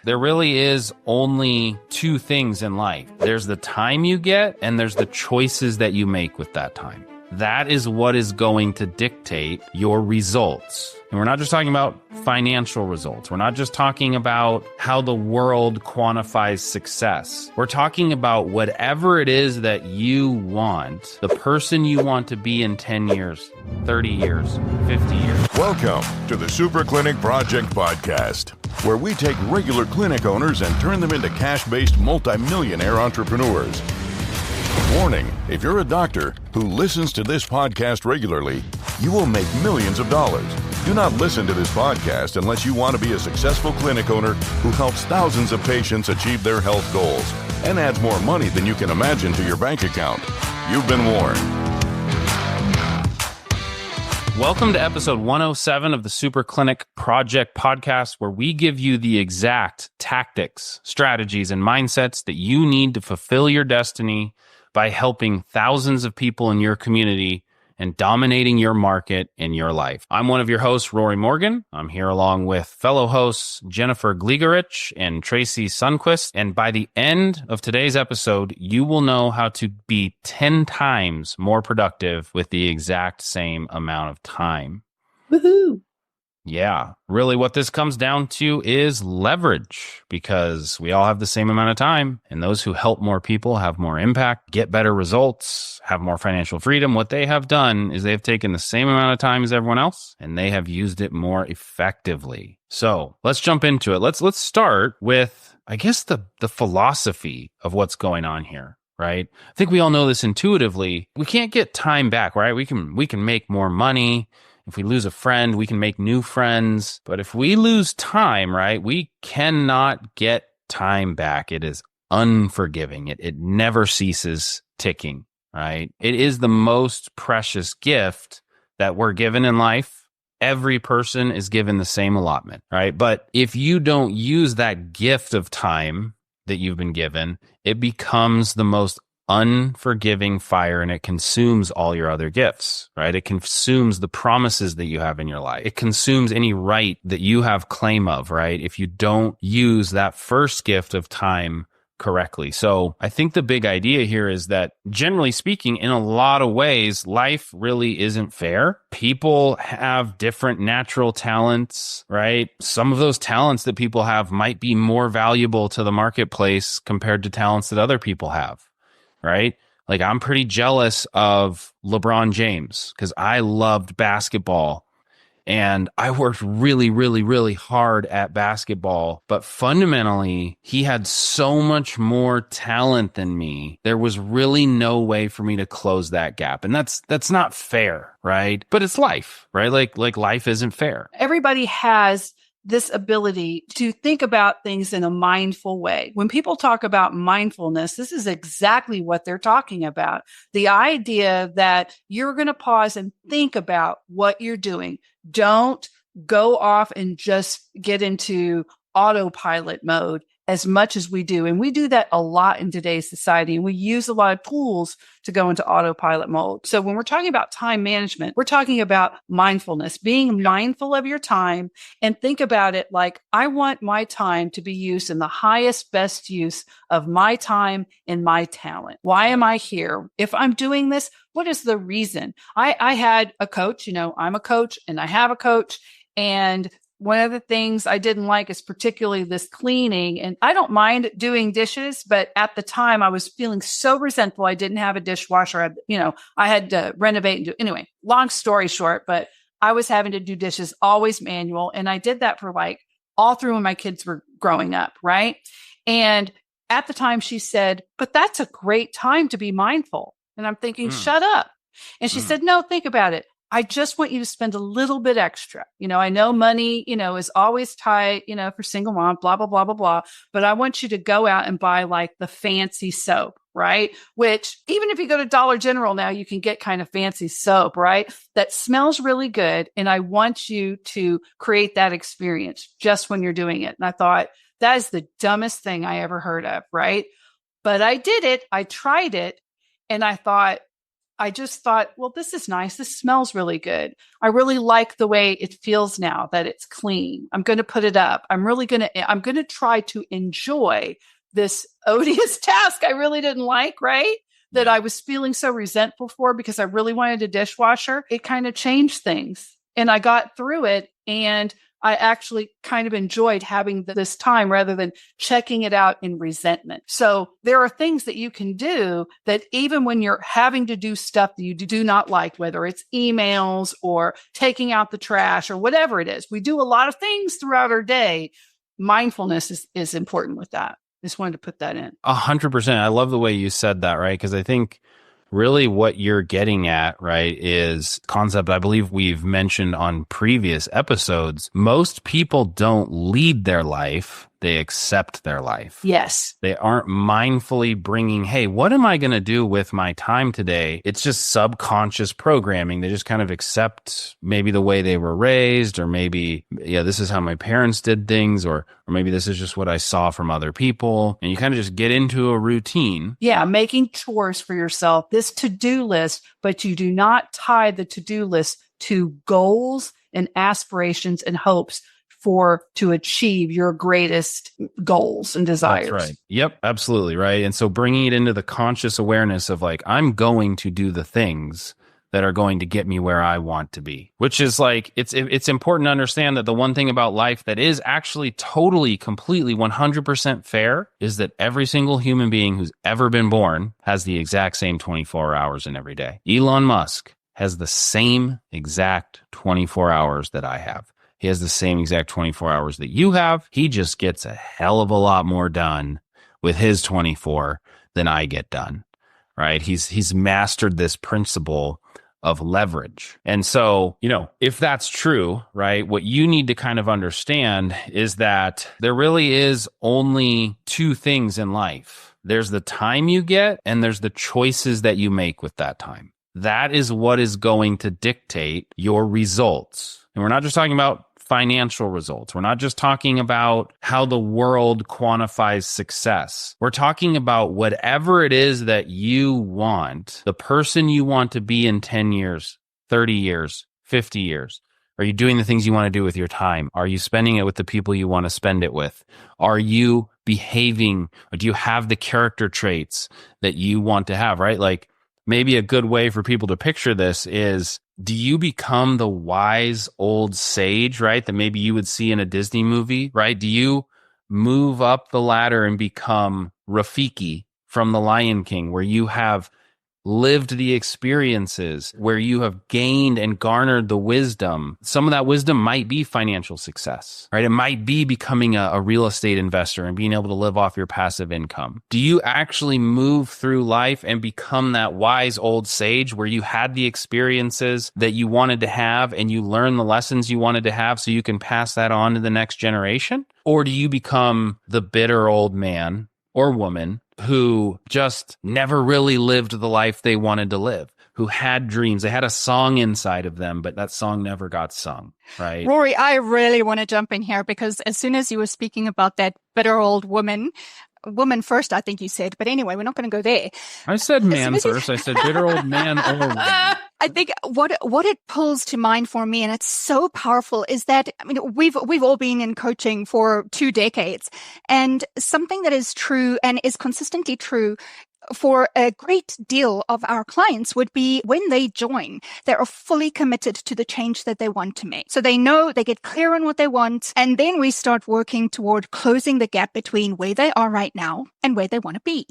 There really is only two things in life. There's the time you get, and there's the choices that you make with that time. That is what is going to dictate your results. And we're not just talking about financial results. We're not just talking about how the world quantifies success. We're talking about whatever it is that you want, the person you want to be in 10 years, 30 years, 50 years. Welcome to the Super Clinic Project Podcast, where we take regular clinic owners and turn them into cash-based multimillionaire entrepreneurs. Warning, if you're a doctor who listens to this podcast regularly, you will make millions of dollars. Do not listen to this podcast unless you want to be a successful clinic owner who helps thousands of patients achieve their health goals and adds more money than you can imagine to your bank account. You've been warned. Welcome to episode 107 of the Super Clinic Project Podcast, where we give you the exact tactics, strategies, and mindsets that you need to fulfill your destiny by helping thousands of people in your community and dominating your market in your life. I'm one of your hosts, Rory Morgan. I'm here along with fellow hosts Jennifer Gligoric and Tracey Sundkvist. And by the end of today's episode, you will know how to be 10 times more productive with the exact same amount of time. Woohoo! Yeah, really what this comes down to is leverage, because we all have the same amount of time, and those who help more people have more impact, get better results, have more financial freedom. What they have done is they've taken the same amount of time as everyone else, and they have used it more effectively. So let's jump into it. Let's start with, I guess, the philosophy of what's going on here. Right? I think we all know this intuitively. We can't get time back, right? We can make more money. If we lose a friend, we can make new friends. But if we lose time, right, we cannot get time back. It is unforgiving. It never ceases ticking, right? It is the most precious gift that we're given in life. Every person is given the same allotment, right? But if you don't use that gift of time that you've been given, it becomes the most unforgiving fire, and it consumes all your other gifts, right? It consumes the promises that you have in your life. It consumes any right that you have claim of, right? If you don't use that first gift of time correctly. So I think the big idea here is that, generally speaking, in a lot of ways, life really isn't fair. People have different natural talents, right? Some of those talents that people have might be more valuable to the marketplace compared to talents that other people have. Right? Like, I'm pretty jealous of LeBron James because I loved basketball and I worked really, really, really hard at basketball. But fundamentally, he had so much more talent than me. There was really no way for me to close that gap. And that's not fair, right? But it's life, right? Like life isn't fair. Everybody has this ability to think about things in a mindful way. When people talk about mindfulness, this is exactly what they're talking about. The idea that you're going to pause and think about what you're doing. Don't go off and just get into autopilot mode as much as we do. And we do that a lot in today's society. And we use a lot of tools to go into autopilot mode. So when we're talking about time management, we're talking about mindfulness, being mindful of your time, and think about it like, I want my time to be used in the highest, best use of my time and my talent. Why am I here? If I'm doing this, what is the reason? I had a coach, I'm a coach and I have a coach, and one of the things I didn't like is particularly this cleaning. And I don't mind doing dishes, but at the time I was feeling so resentful. I didn't have a dishwasher. I had to renovate and do, anyway, long story short, but I was having to do dishes, always manual. And I did that for all through when my kids were growing up. Right. And at the time she said, but that's a great time to be mindful. And I'm thinking, shut up. And she said, no, think about it. I just want you to spend a little bit extra. I know money, is always tight, for single mom, blah, blah, blah, blah, blah. But I want you to go out and buy like the fancy soap, right? Which even if you go to Dollar General now, you can get kind of fancy soap, right? That smells really good. And I want you to create that experience just when you're doing it. And I thought, that is the dumbest thing I ever heard of, right? But I did it. I tried it. And I thought, I just thought, well, this is nice. This smells really good. I really like the way it feels now that it's clean. I'm going to put it up. I'm going to try to enjoy this odious task I really didn't like, right? That I was feeling so resentful for because I really wanted a dishwasher. It kind of changed things and I got through it. And I actually kind of enjoyed having this time rather than checking it out in resentment. So there are things that you can do that even when you're having to do stuff that you do not like, whether it's emails or taking out the trash or whatever it is, we do a lot of things throughout our day. Mindfulness is important with that. Just wanted to put that in. 100%. I love the way you said that, right? Because I think really what you're getting at, right, is concept I believe we've mentioned on previous episodes. Most people don't lead their life. They accept their life. Yes. They aren't mindfully bringing, hey, what am I going to do with my time today? It's just subconscious programming. They just kind of accept maybe the way they were raised, or maybe, yeah, this is how my parents did things, or maybe this is just what I saw from other people. And you kind of just get into a routine. Yeah, making chores for yourself, this to-do list, but you do not tie the to-do list to goals and aspirations and hopes to achieve your greatest goals and desires. That's right. Yep, absolutely. Right. And so bringing it into the conscious awareness of like, I'm going to do the things that are going to get me where I want to be, which is like, it's important to understand that the one thing about life that is actually totally, completely, 100% fair is that every single human being who's ever been born has the exact same 24 hours in every day. Elon Musk has the same exact 24 hours that I have. He has the same exact 24 hours that you have. He just gets a hell of a lot more done with his 24 than I get done, right? He's mastered this principle of leverage. And so, if that's true, right, what you need to kind of understand is that there really is only two things in life. There's the time you get and there's the choices that you make with that time. That is what is going to dictate your results. And we're not just talking about financial results. We're not just talking about how the world quantifies success. We're talking about whatever it is that you want, the person you want to be in 10 years, 30 years, 50 years. Are you doing the things you want to do with your time? Are you spending it with the people you want to spend it with? Are you behaving, or do you have the character traits that you want to have, right? Like maybe a good way for people to picture this is, do you become the wise old sage, right, that maybe you would see in a Disney movie, right? Do you move up the ladder and become Rafiki from The Lion King, where you have lived the experiences, where you have gained and garnered the wisdom? Some of that wisdom might be financial success, right? It might be becoming a real estate investor and being able to live off your passive income. Do you actually move through life and become that wise old sage where you had the experiences that you wanted to have and you learn the lessons you wanted to have so you can pass that on to the next generation? Or do you become the bitter old man or woman who just never really lived the life they wanted to live, who had dreams? They had a song inside of them, but that song never got sung, right? Rory, I really want to jump in here because as soon as you were speaking about that bitter old woman first, I think you said, but anyway, we're not going to go there. I said man first. I said bitter old man or woman. I think what it pulls to mind for me, and it's so powerful, is that, I mean, we've all been in coaching for 2 decades, and something that is true and is consistently true for a great deal of our clients would be when they join, they are fully committed to the change that they want to make. So they know, they get clear on what they want, and then we start working toward closing the gap between where they are right now and where they want to be.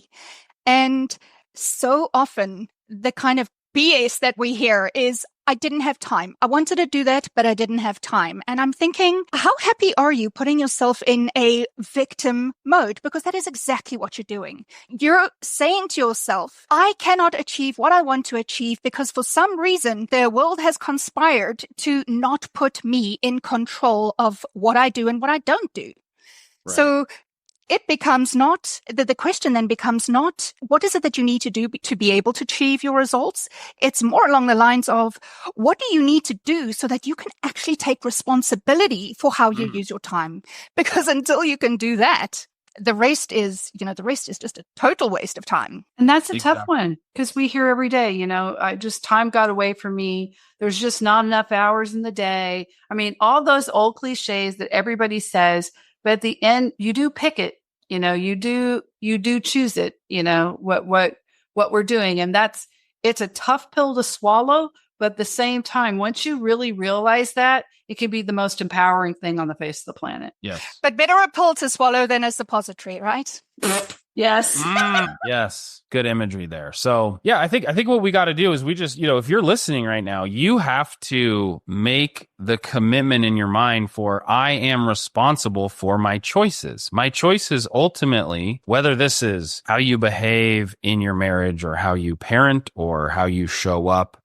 And so often the kind of BS that we hear is, I didn't have time. I wanted to do that, but I didn't have time. And I'm thinking, how happy are you putting yourself in a victim mode? Because that is exactly what you're doing. You're saying to yourself, I cannot achieve what I want to achieve because for some reason, the world has conspired to not put me in control of what I do and what I don't do. Right. So it becomes not, the question then becomes not, what is it that you need to do to be able to achieve your results? It's more along the lines of, what do you need to do so that you can actually take responsibility for how you use your time? Because until you can do that, the rest is, the rest is just a total waste of time. And that's a tough Exactly. one because we hear every day, time got away from me. There's just not enough hours in the day. I mean, all those old cliches that everybody says, but at the end, you do pick it, you do choose it, what we're doing. And it's a tough pill to swallow. But at the same time, once you really realize that, it can be the most empowering thing on the face of the planet. Yes. But better a pill to swallow than a suppository, right? Yes. Yes. Good imagery there. So yeah, I think what we got to do is we just, if you're listening right now, you have to make the commitment in your mind for I am responsible for my choices. My choices ultimately, whether this is how you behave in your marriage or how you parent or how you show up,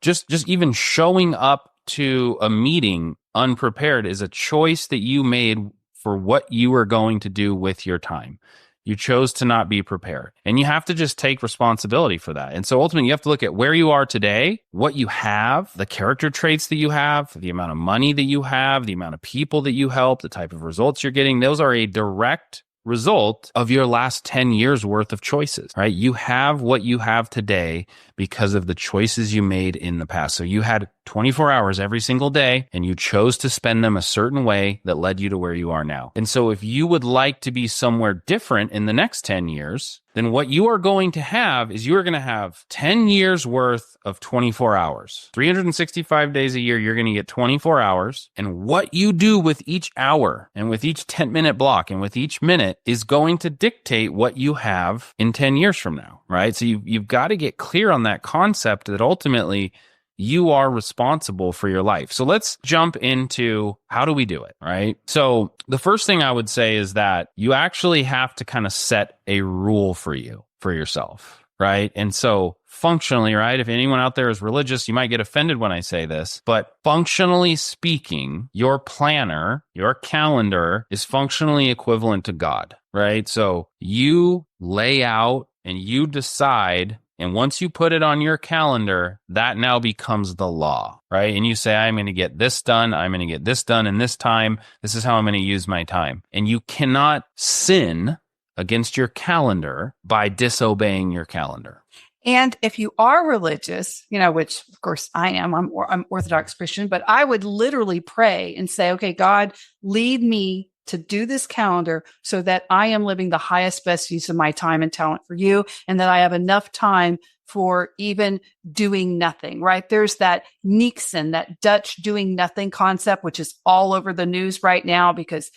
just even showing up to a meeting unprepared is a choice that you made for what you are going to do with your time. You chose to not be prepared. And you have to just take responsibility for that. And so ultimately, you have to look at where you are today, what you have, the character traits that you have, the amount of money that you have, the amount of people that you help, the type of results you're getting. Those are a direct result of your last 10 years worth of choices, right? You have what you have today because of the choices you made in the past. So you had 24 hours every single day and you chose to spend them a certain way that led you to where you are now. And so if you would like to be somewhere different in the next 10 years, then what you are going to have is you are going to have 10 years worth of 24 hours. 365 days a year, you're going to get 24 hours. And what you do with each hour and with each 10-minute block and with each minute is going to dictate what you have in 10 years from now, right? So you've got to get clear on that concept that ultimately you are responsible for your life. So let's jump into how do we do it, right? So the first thing I would say is that you actually have to kind of set a rule for yourself, right? And so functionally, right? If anyone out there is religious, you might get offended when I say this, but functionally speaking, your planner, your calendar is functionally equivalent to God, right? So you lay out and you decide. And once you put it on your calendar, that now becomes the law, right? And you say, I'm going to get this done. I'm going to get this done in this time. This is how I'm going to use my time. And you cannot sin against your calendar by disobeying your calendar. And if you are religious, which of course I am, I'm Orthodox Christian, but I would literally pray and say, okay, God, lead me to do this calendar so that I am living the highest, best use of my time and talent for you, and that I have enough time for even doing nothing, right? There's that Nixon, that Dutch doing nothing concept, which is all over the news right now because,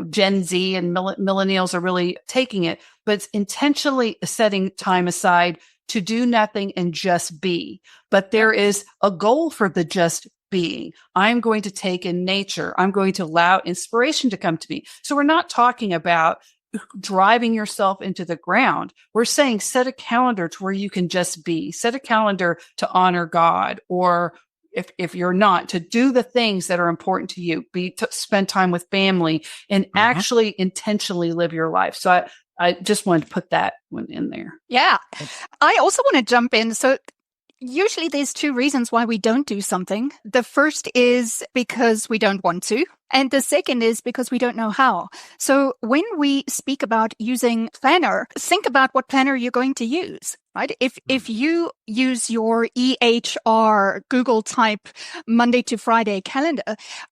Gen Z and millennials are really taking it, but it's intentionally setting time aside to do nothing and just be. But there is a goal for the just being. I'm going to take in nature. I'm going to allow inspiration to come to me. So we're not talking about driving yourself into the ground. We're saying set a calendar to where you can just be. Set a calendar to honor God, or if you're not, to do the things that are important to you, to spend time with family and actually intentionally live your life. So I just wanted to put that one in there. Yeah. I also want to jump in. So usually there's two reasons why we don't do something. The first is because we don't want to. And the second is because we don't know how. So when we speak about using planner, think about what planner you're going to use, right? If you use your EHR Google type Monday to Friday calendar,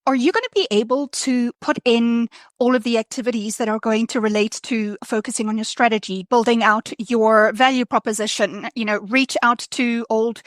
are you going to be able to put in all of the activities that are going to relate to focusing on your strategy, building out your value proposition, reach out to old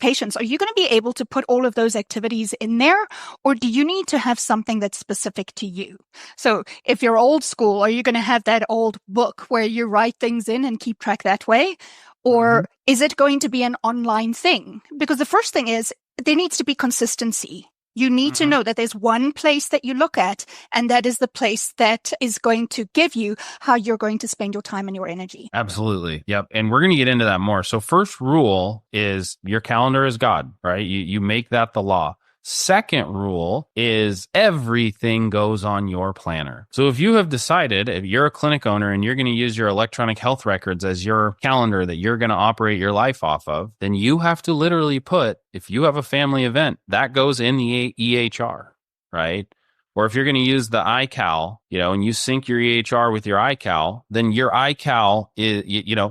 patients? Are you going to be able to put all of those activities in there? Or do you need to have something that's specific to you? So if you're old school, are you going to have that old book where you write things in and keep track that way? Or is it going to be an online thing? Because the first thing is there needs to be consistency. You need to know that there's one place that you look at, and that is the place that is going to give you how you're going to spend your time and your energy. Absolutely. Yep. And we're going to get into that more. So first rule is your calendar is God, right? You make that the law. Second rule is everything goes on your planner. So if you have decided, if you're a clinic owner and you're going to use your electronic health records as your calendar that you're going to operate your life off of, then you have to literally put, if you have a family event, that goes in the EHR, right? Or if you're going to use the iCal, and you sync your EHR with your iCal, then your iCal is,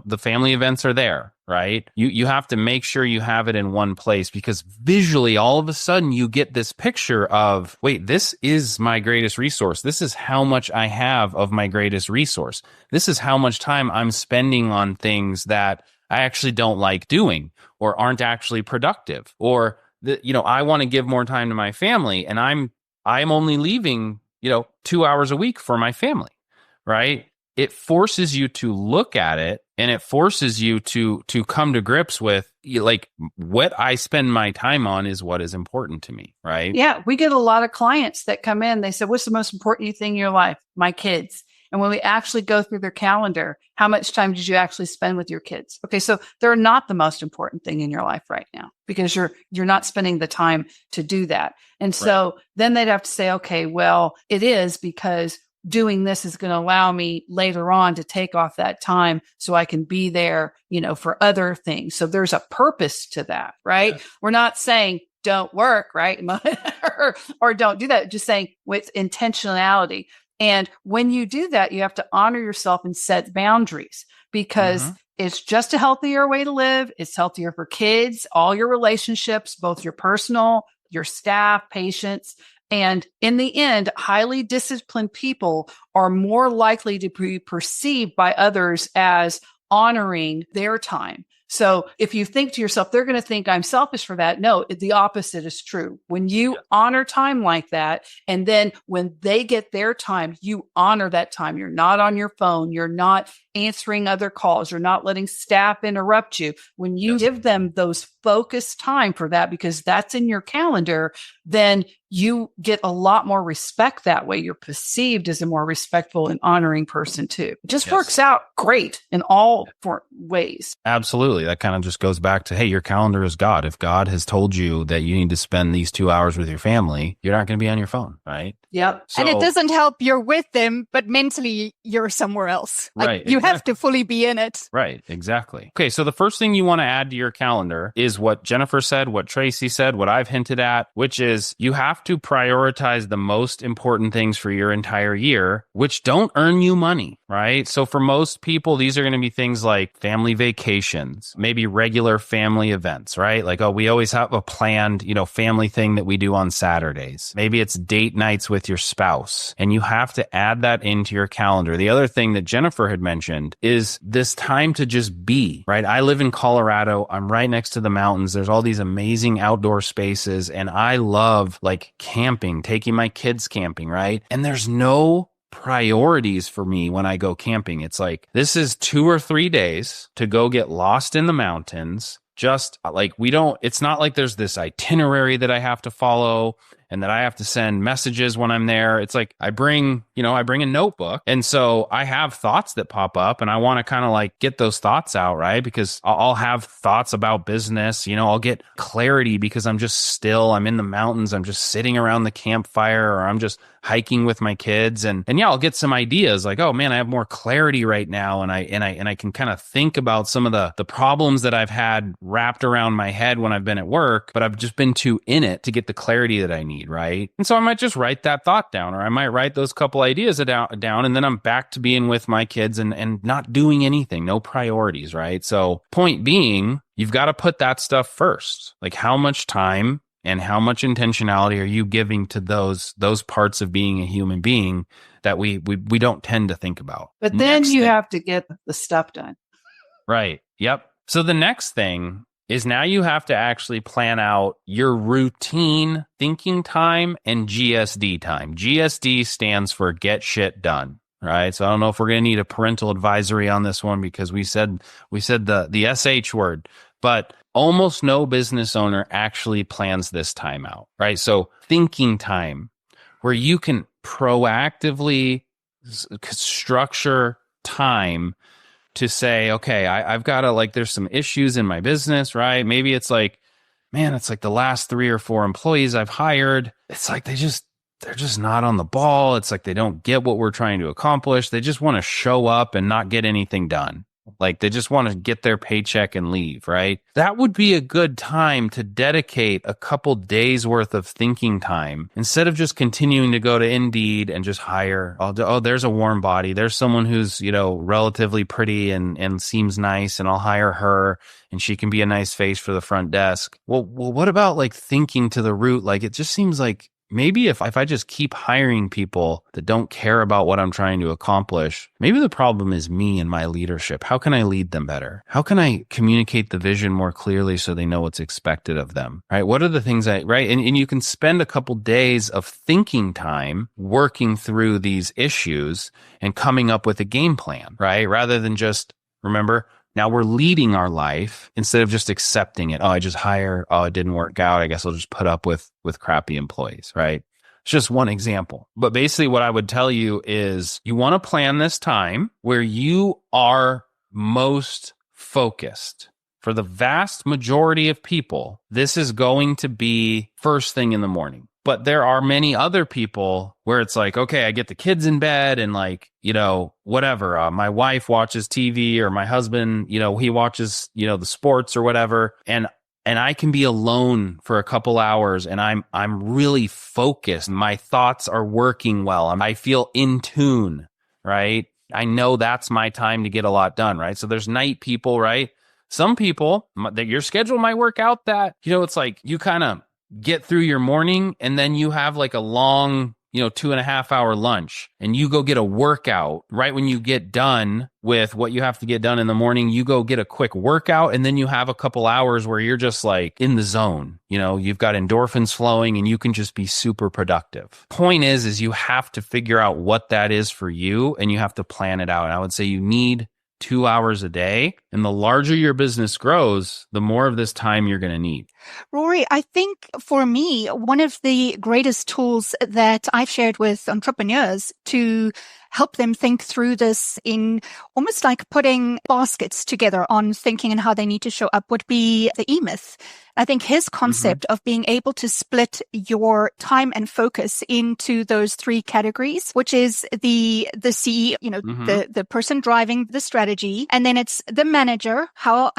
the family events are there, right? You have to make sure you have it in one place, because visually, all of a sudden you get this picture of, wait, this is my greatest resource. This is how much I have of my greatest resource. This is how much time I'm spending on things that I actually don't like doing or aren't actually productive, or I want to give more time to my family, and I'm only leaving, 2 hours a week for my family, right? It forces you to look at it, and it forces you to come to grips with, like, what I spend my time on is what is important to me, right? Yeah, we get a lot of clients that come in. They say, what's the most important thing in your life? My kids. And when we actually go through their calendar, how much time did you actually spend with your kids? Okay, so they're not the most important thing in your life right now, because you're not spending the time to do that. And so then they'd have to say, okay, well, it is, because doing this is going to allow me later on to take off that time so I can be there, for other things. So there's a purpose to that, right? Yes. We're not saying don't work, right? or don't do that. Just saying with intentionality. And when you do that, you have to honor yourself and set boundaries, because it's just a healthier way to live. It's healthier for kids, all your relationships, both your personal, your staff, patients. And in the end, highly disciplined people are more likely to be perceived by others as honoring their time. So if you think to yourself, they're going to think I'm selfish for that. No, the opposite is true. When you honor time like that, and then when they get their time, you honor that time. You're not on your phone. You're not answering other calls. You're not letting staff interrupt you. When you give them those focused time for that, because that's in your calendar, then you get a lot more respect that way. You're perceived as a more respectful and honoring person too. It just works out great in all ways. Absolutely. That kind of just goes back to, hey, your calendar is God. If God has told you that you need to spend these 2 hours with your family, you're not going to be on your phone, right? Yep. So, and it doesn't help you're with them, but mentally you're somewhere else. You have to fully be in it. Right. Exactly. Okay. So the first thing you want to add to your calendar is what Jennifer said, what Tracey said, what I've hinted at, which is you have to prioritize the most important things for your entire year, which don't earn you money, right? So for most people, these are going to be things like family vacations, maybe regular family events, right? Like, oh, we always have a planned, family thing that we do on Saturdays. Maybe it's date nights with your spouse, and you have to add that into your calendar. The other thing that Jennifer had mentioned is this time to just be, right? I live in Colorado. I'm right next to the mountains. There's all these amazing outdoor spaces, and I love like camping, taking my kids camping, right? And there's no priorities for me when I go camping. It's like, this is 2 or 3 days to go get lost in the mountains. Just like it's not like there's this itinerary that I have to follow and that I have to send messages when I'm there. It's like I bring a notebook. And so I have thoughts that pop up, and I want to kind of like get those thoughts out, right? Because I'll have thoughts about business, I'll get clarity because I'm in the mountains. I'm just sitting around the campfire, or I'm just hiking with my kids. And I'll get some ideas like, oh man, I have more clarity right now. And I can kind of think about some of the problems that I've had wrapped around my head when I've been at work, but I've just been too in it to get the clarity that I need, right? And so I might just write that thought down, or I might write those couple ideas down, and then I'm back to being with my kids and not doing anything, no priorities, right? So point being, you've got to put that stuff first. Like, how much time and how much intentionality are you giving to those parts of being a human being that we don't tend to think about? But then you have to get the stuff done. Right. Yep. So the next thing is now you have to actually plan out your routine thinking time and GSD time. GSD stands for get shit done. Right. So I don't know if we're going to need a parental advisory on this one, because we said the SH word, but almost no business owner actually plans this time out. Right. So thinking time, where you can proactively structure time to say, okay, I've got to, there's some issues in my business, right? Maybe it's like, man, it's like the last 3 or 4 employees I've hired, it's like they're just not on the ball. It's like they don't get what we're trying to accomplish. They just want to show up and not get anything done. Like they just want to get their paycheck and leave, right? That would be a good time to dedicate a couple days worth of thinking time instead of just continuing to go to Indeed and just hire. Oh, there's a warm body. There's someone who's, relatively pretty and seems nice, and I'll hire her and she can be a nice face for the front desk. Well, what about like thinking to the root? Like it just seems like maybe if I just keep hiring people that don't care about what I'm trying to accomplish, maybe the problem is me and my leadership. How can I lead them better? How can I communicate the vision more clearly so they know what's expected of them, right? What are the things right? And you can spend a couple days of thinking time working through these issues and coming up with a game plan, right? Rather than just, remember, now we're leading our life instead of just accepting it. Oh, I just hire. Oh, it didn't work out. I guess I'll just put up with crappy employees, right? It's just one example. But basically what I would tell you is you want to plan this time where you are most focused. For the vast majority of people, this is going to be first thing in the morning. But there are many other people where it's like, okay, I get the kids in bed and like, whatever. My wife watches TV, or my husband, he watches, the sports or whatever. And I can be alone for a couple hours and I'm really focused. My thoughts are working well. I feel in tune, right? I know that's my time to get a lot done, right? So there's night people, right? Some people, your schedule might work out that, it's like you kind of get through your morning and then you have like a long, 2.5 hour lunch and you go get a workout right when you get done with what you have to get done in the morning. You go get a quick workout and then you have a couple hours where you're just like in the zone. You've got endorphins flowing and you can just be super productive. Point is you have to figure out what that is for you and you have to plan it out. And I would say you need 2 hours a day. And the larger your business grows, the more of this time you're going to need. Rory, I think for me, one of the greatest tools that I've shared with entrepreneurs to help them think through this in almost like putting baskets together on thinking and how they need to show up would be the E-Myth. I think his concept of being able to split your time and focus into those three categories, which is the CEO, the person driving the strategy, and then it's the manager. How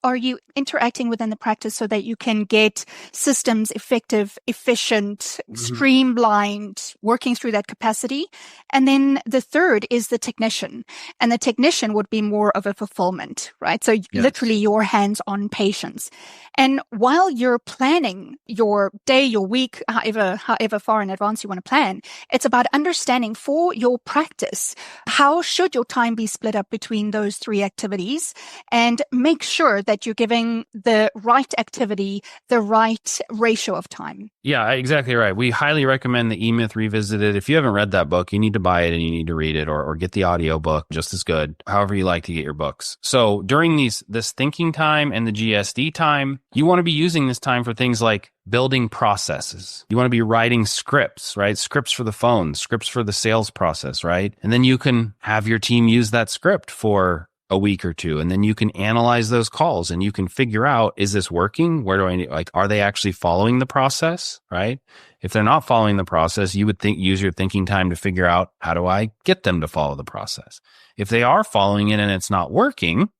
are you interacting within the practice so that you can get systems effective, efficient, streamlined, working through that capacity? And then the third is the technician. And the technician would be more of a fulfillment, right? So literally your hands-on patience. And while you're planning your day, your week, however far in advance you want to plan, it's about understanding for your practice, how should your time be split up between those three activities, and make sure that you're giving the right activity the right ratio of time. Yeah, exactly right. We highly recommend the E-Myth Revisited. If you haven't read that book, you need to buy it and you need to read it or get the audio book, just as good, however you like to get your books. So during this thinking time and the GSD time, you want to be using this time for things like building processes. You want to be writing scripts, right? Scripts for the phone, scripts for the sales process, right? And then you can have your team use that script for a week or two. And then you can analyze those calls and you can figure out, is this working? Where do I need, are they actually following the process, right? If they're not following the process, you would use your thinking time to figure out, how do I get them to follow the process? If they are following it and it's not working,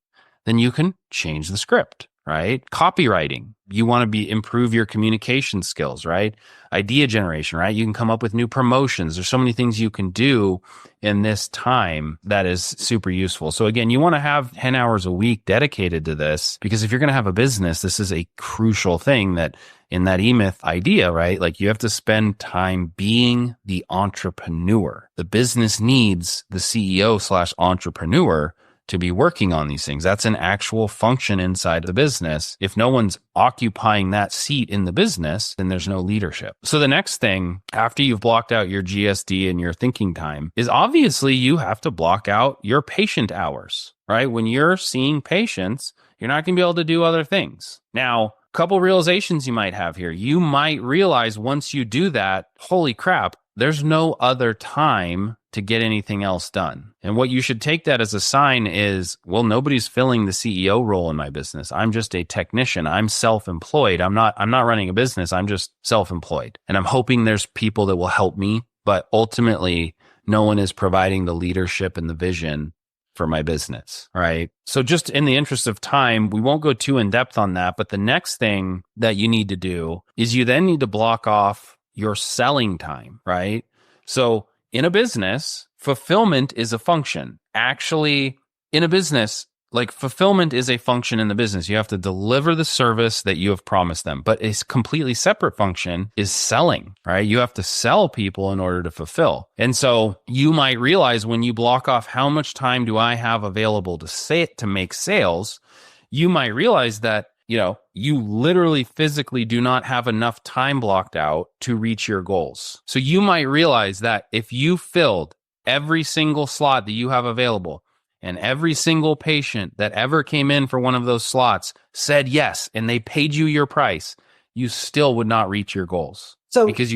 then you can change the script, right? Copywriting. You want to improve your communication skills, right? Idea generation, right? You can come up with new promotions. There's so many things you can do in this time that is super useful. So again, you want to have 10 hours a week dedicated to this, because if you're going to have a business, this is a crucial thing that in that E-Myth idea, right? Like you have to spend time being the entrepreneur. The business needs the CEO/entrepreneur to be working on these things. That's an actual function inside the business. If no one's occupying that seat in the business, then there's no leadership. So the next thing, after you've blocked out your GSD and your thinking time, is obviously you have to block out your patient hours, right? When you're seeing patients, you're not going to be able to do other things. Now, a couple realizations you might have here. You might realize once you do that, holy crap, there's no other time to get anything else done. And what you should take that as a sign is, well, nobody's filling the CEO role in my business. I'm just a technician. I'm self-employed. I'm not running a business. I'm just self-employed. And I'm hoping there's people that will help me, but ultimately no one is providing the leadership and the vision for my business, right? So just in the interest of time, we won't go too in depth on that. But the next thing that you need to do is you then need to block off your selling time, right? So in a business, fulfillment is a function. Actually, in a business, like fulfillment is a function in the business. You have to deliver the service that you have promised them. But a completely separate function is selling, right? You have to sell people in order to fulfill. And so you might realize when you block off how much time do I have available to make sales, you might realize that, you literally physically do not have enough time blocked out to reach your goals. So you might realize that if you filled every single slot that you have available, and every single patient that ever came in for one of those slots said yes, and they paid you your price, you still would not reach your goals. So because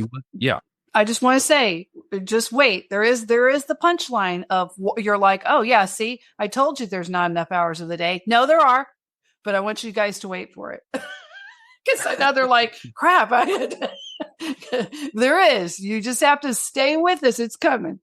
I just want to say, just wait. There is the punchline of you're like, oh yeah, see, I told you there's not enough hours of the day. No, there are, but I want you guys to wait for it. Because now they're like, crap. There is. You just have to stay with us. It's coming.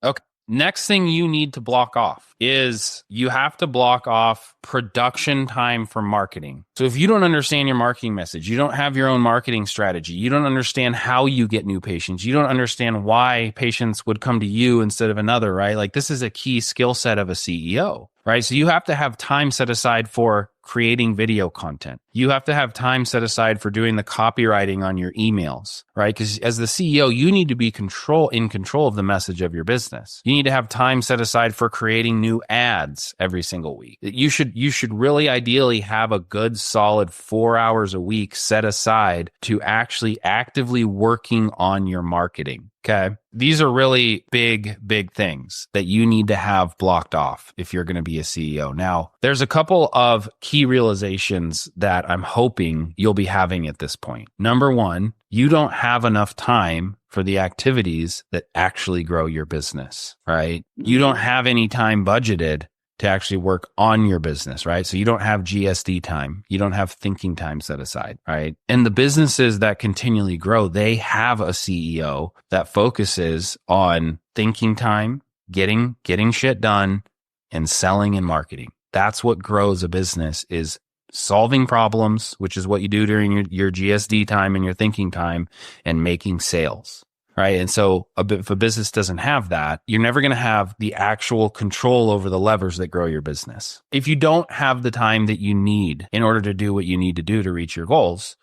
Okay. Next thing you need to block off is you have to block off production time for marketing. So if you don't understand your marketing message, you don't have your own marketing strategy, you don't understand how you get new patients, you don't understand why patients would come to you instead of another, right? Like this is a key skill set of a CEO, right? So you have to have time set aside for creating video content. You have to have time set aside for doing the copywriting on your emails, right? Because as the CEO, you need to be in control of the message of your business. You need to have time set aside for creating new ads every single week. You should really ideally have a good solid 4 hours a week set aside to actually actively working on your marketing. Okay. These are really big things that you need to have blocked off if you're going to be a CEO. Now, there's a couple of key realizations that I'm hoping you'll be having at this point. Number one, you don't have enough time for the activities that actually grow your business, right? You don't have any time budgeted to actually work on your business, right? So you don't have GSD time. You don't have thinking time set aside, right? And the businesses that continually grow, they have a CEO that focuses on thinking time, getting shit done, and selling and marketing. That's what grows a business, is solving problems, which is what you do during your GSD time and your thinking time, and making sales. Right. And so if a business doesn't have that, you're never going to have the actual control over the levers that grow your business. If you don't have the time that you need in order to do what you need to do to reach your goals,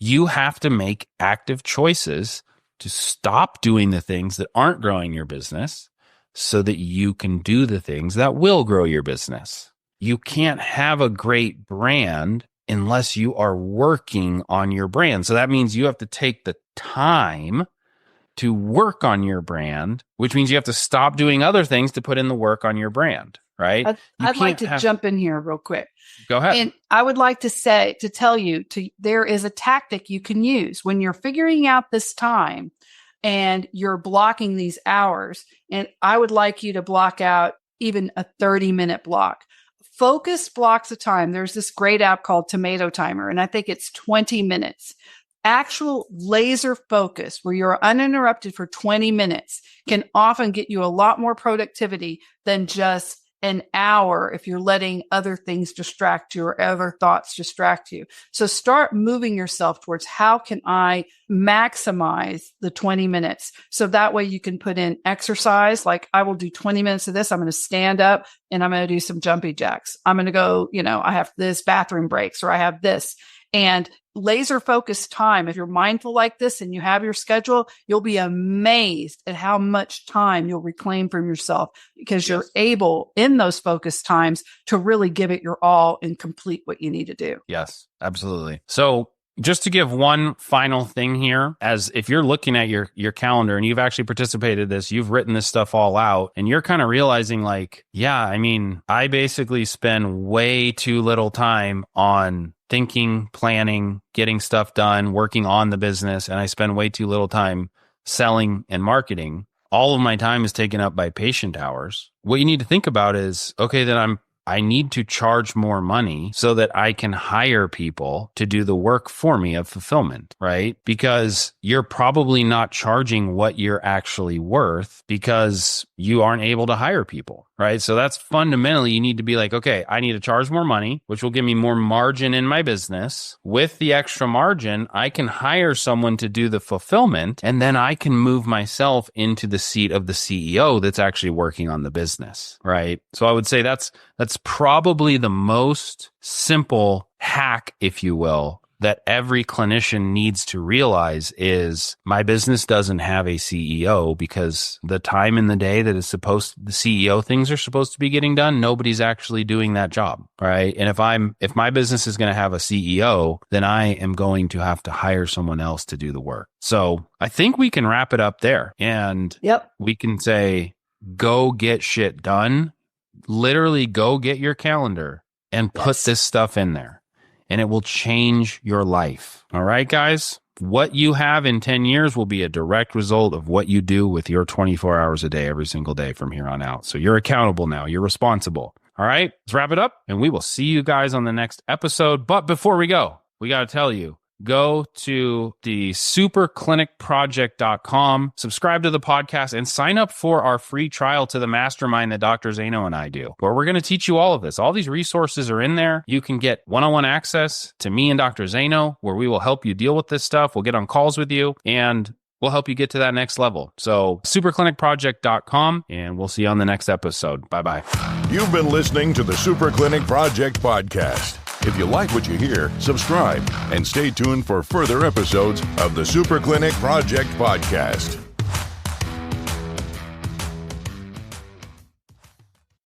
you have to make active choices to stop doing the things that aren't growing your business so that you can do the things that will grow your business. You can't have a great brand unless you are working on your brand. So that means you have to take the time to work on your brand, which means you have to stop doing other things to put in the work on your brand, right? I'd like to jump in here real quick. Go ahead. And I would like to tell you, there is a tactic you can use when you're figuring out this time and you're blocking these hours. And I would like you to block out even a 30-minute block. Focus blocks of time. There's this great app called Tomato Timer, and I think it's 20 minutes. Actual laser focus where you're uninterrupted for 20 minutes can often get you a lot more productivity than just an hour if you're letting other things distract you or other thoughts distract you. So start moving yourself towards how can I maximize the 20 minutes? So that way you can put in exercise. Like I will do 20 minutes of this. I'm going to stand up and I'm going to do some jumpy jacks. I'm going to go, I have this bathroom breaks or I have this. And laser focused time. If you're mindful like this and you have your schedule, you'll be amazed at how much time you'll reclaim from yourself because you're able in those focused times to really give it your all and complete what you need to do. Yes, absolutely. So just to give one final thing here, as if you're looking at your calendar and you've actually participated in this, you've written this stuff all out and you're kind of realizing like, I basically spend way too little time on thinking, planning, getting stuff done, working on the business, and I spend way too little time selling and marketing. All of my time is taken up by patient hours. What you need to think about is, okay, then I need to charge more money so that I can hire people to do the work for me of fulfillment, right? Because you're probably not charging what you're actually worth because you aren't able to hire people, right? So that's fundamentally, you need to be like, okay, I need to charge more money, which will give me more margin in my business. With the extra margin, I can hire someone to do the fulfillment, and then I can move myself into the seat of the CEO that's actually working on the business, right? So I would say that's probably the most simple hack, if you will, that every clinician needs to realize is my business doesn't have a CEO because the time in the day that is the CEO things are supposed to be getting done, nobody's actually doing that job, right? And if my business is going to have a CEO, then I am going to have to hire someone else to do the work. So I think we can wrap it up there, and we can say, go get shit done. Literally go get your calendar and put this stuff in there, and it will change your life. All right, guys? What you have in 10 years will be a direct result of what you do with your 24 hours a day, every single day from here on out. So you're accountable now. You're responsible. All right, let's wrap it up, and we will see you guys on the next episode. But before we go, we got to tell you, go to the superclinicproject.com, subscribe to the podcast, and sign up for our free trial to the mastermind that Dr. Zaino and I do, where we're going to teach you all of this. All these resources are in there. You can get one-on-one access to me and Dr. Zaino, where we will help you deal with this stuff. We'll get on calls with you, and we'll help you get to that next level. So superclinicproject.com, and we'll see you on the next episode. Bye-bye. You've been listening to the Super Clinic Project podcast. If you like what you hear, subscribe and stay tuned for further episodes of the Super Clinic Project podcast.